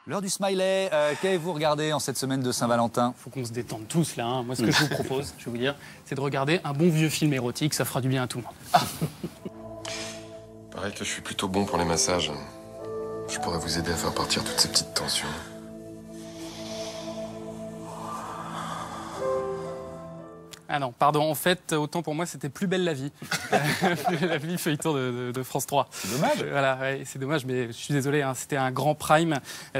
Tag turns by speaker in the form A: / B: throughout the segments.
A: L'heure du smiley, qu'avez-vous regardé en cette semaine de Saint-Valentin?
B: Faut qu'on se détende tous là. Hein. Moi, ce que je vous propose, je vais vous dire, c'est de regarder un bon vieux film érotique. Ça fera du bien à tout le monde.
C: Pareil que je suis plutôt bon pour les massages. Je pourrais vous aider à faire partir toutes ces petites tensions.
B: Ah non, pardon, en fait, autant pour moi, c'était Plus belle la vie. Plus belle la vie, feuilleton de France 3.
A: C'est dommage.
B: Voilà, ouais, c'est dommage, mais je suis désolé, hein, c'était un grand prime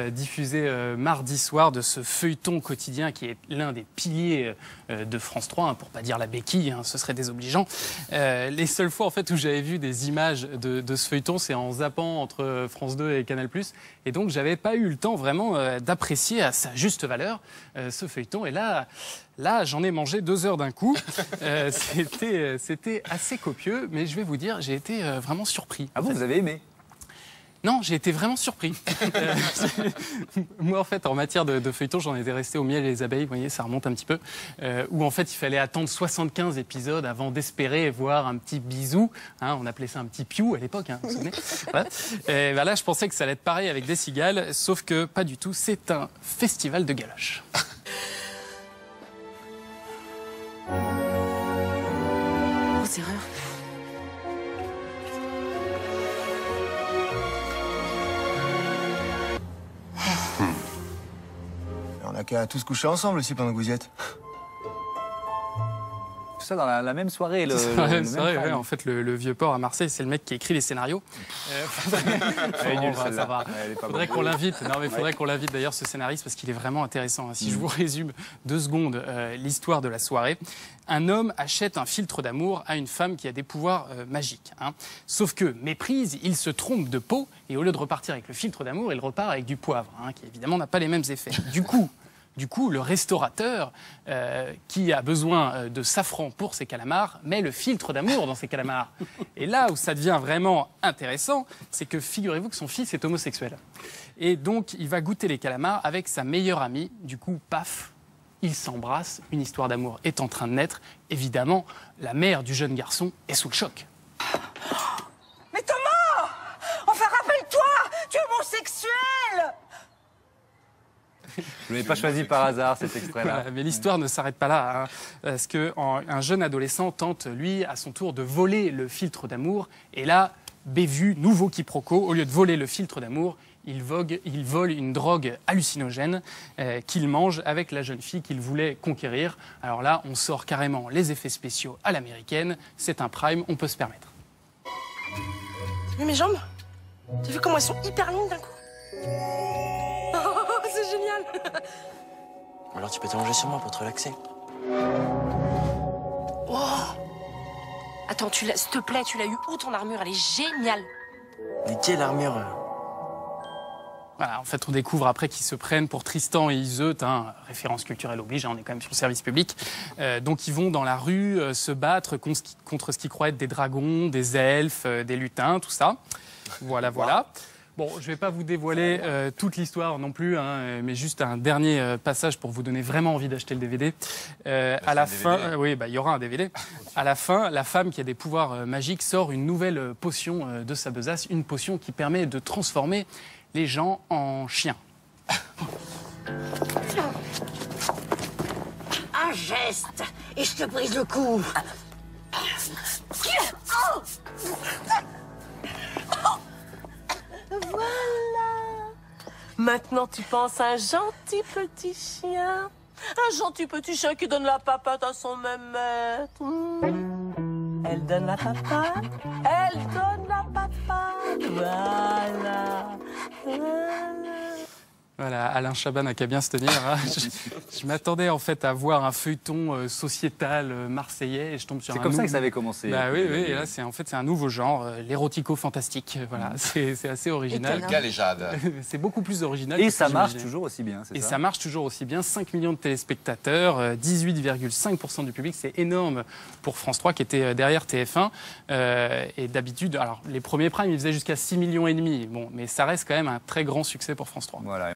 B: diffusé mardi soir de ce feuilleton quotidien qui est l'un des piliers de France 3, hein, pour pas dire la béquille, hein, ce serait désobligeant. Les seules fois en fait où j'avais vu des images de ce feuilleton, c'est en zappant entre France 2 et Canal+. Et donc, j'avais pas eu le temps vraiment d'apprécier à sa juste valeur ce feuilleton. Et là, j'en ai mangé 2 heures d'un coup. C'était assez copieux, mais je vais vous dire, j'ai été vraiment surpris.
A: Ah bon, vous avez aimé?
B: Non, j'ai été vraiment surpris. Moi, en fait, en matière de feuilleton, j'en étais resté au miel et les abeilles, vous voyez, ça remonte un petit peu, où en fait, il fallait attendre 75 épisodes avant d'espérer voir un petit bisou. Hein, on appelait ça un petit piou à l'époque, hein, vous vous souvenez? Voilà. Et ben là, je pensais que ça allait être pareil avec des cigales, sauf que pas du tout, c'est un festival de galoches.
D: Grosse erreur.
E: On a qu'à tous coucher ensemble aussi pendant que vous y êtes.
A: Tout ça dans la même soirée.
B: C'est vrai, ouais, en fait, le vieux port à Marseille, c'est le mec qui écrit les scénarios. Ça va. Faudrait qu'on l'invite. Non, mais faudrait qu'on l'invite d'ailleurs, ce scénariste, parce qu'il est vraiment intéressant. Si je vous résume 2 secondes l'histoire de la soirée. Un homme achète un filtre d'amour à une femme qui a des pouvoirs magiques. Hein. Sauf que, méprise, il se trompe de peau et au lieu de repartir avec le filtre d'amour, il repart avec du poivre, hein, qui évidemment n'a pas les mêmes effets. Du coup, le restaurateur qui a besoin de safran pour ses calamars met le filtre d'amour dans ses calamars. Et là où ça devient vraiment intéressant, c'est que figurez-vous que son fils est homosexuel. Et donc, il va goûter les calamars avec sa meilleure amie. Du coup, paf, ils s'embrassent. Une histoire d'amour est en train de naître. Évidemment, la mère du jeune garçon est sous le choc.
F: Mais Thomas! Enfin, rappelle-toi! Tu es homosexuel!
A: Je ne l'avais pas choisi par hasard, cet extrait-là.
B: Voilà, mais l'histoire ne s'arrête pas là, hein, parce qu'un jeune adolescent tente, lui, à son tour, de voler le filtre d'amour. Et là, bévue, nouveau quiproquo, au lieu de voler le filtre d'amour, il vole une drogue hallucinogène qu'il mange avec la jeune fille qu'il voulait conquérir. Alors là, on sort carrément les effets spéciaux à l'américaine. C'est un prime, on peut se permettre.
F: Mais mes jambes? T'as vu comment elles sont hyper longues d'un coup? Oh, c'est génial!
G: Alors tu peux t'allonger sur moi pour te relaxer.
D: Oh. Attends, s'il te plaît, tu l'as eu où ton armure? Elle est géniale.
G: Mais quelle armure?
B: Voilà, en fait, on découvre après qu'ils se prennent pour Tristan et Iseut, hein, référence culturelle oblige, hein, on est quand même sur le service public. Donc ils vont dans la rue se battre contre ce qu'ils croient être des dragons, des elfes, des lutins, tout ça. Voilà. Bon, je ne vais pas vous dévoiler toute l'histoire non plus, hein, mais juste un dernier passage pour vous donner vraiment envie d'acheter le DVD. À la fin, oui, il y aura un DVD. À la fin, la femme qui a des pouvoirs magiques sort une nouvelle potion de sa besace, une potion qui permet de transformer les gens en chiens.
F: Un geste et je te brise le cou. Voilà. Maintenant, tu penses à un gentil petit chien. Un gentil petit chien qui donne la papate à son même maître. Elle donne la papate. Elle donne la papate. Voilà.
B: Voilà, Alain Chabat n'a qu'à bien se tenir. Hein. Je m'attendais en fait à voir un feuilleton sociétal marseillais et je tombe sur un
A: C'est comme ça que ça avait commencé.
B: Bah oui, et là c'est un nouveau genre, l'érotico-fantastique. Voilà, c'est assez original.
C: Galéjade.
B: C'est beaucoup plus original.
A: Et ça marche toujours aussi bien, c'est ça?
B: Et ça marche toujours aussi bien. 5 millions de téléspectateurs, 18,5% du public, c'est énorme pour France 3 qui était derrière TF1. Et d'habitude, alors les premiers primes, ils faisaient jusqu'à 6,5 millions. Bon, mais ça reste quand même un très grand succès pour France 3.
A: Voilà.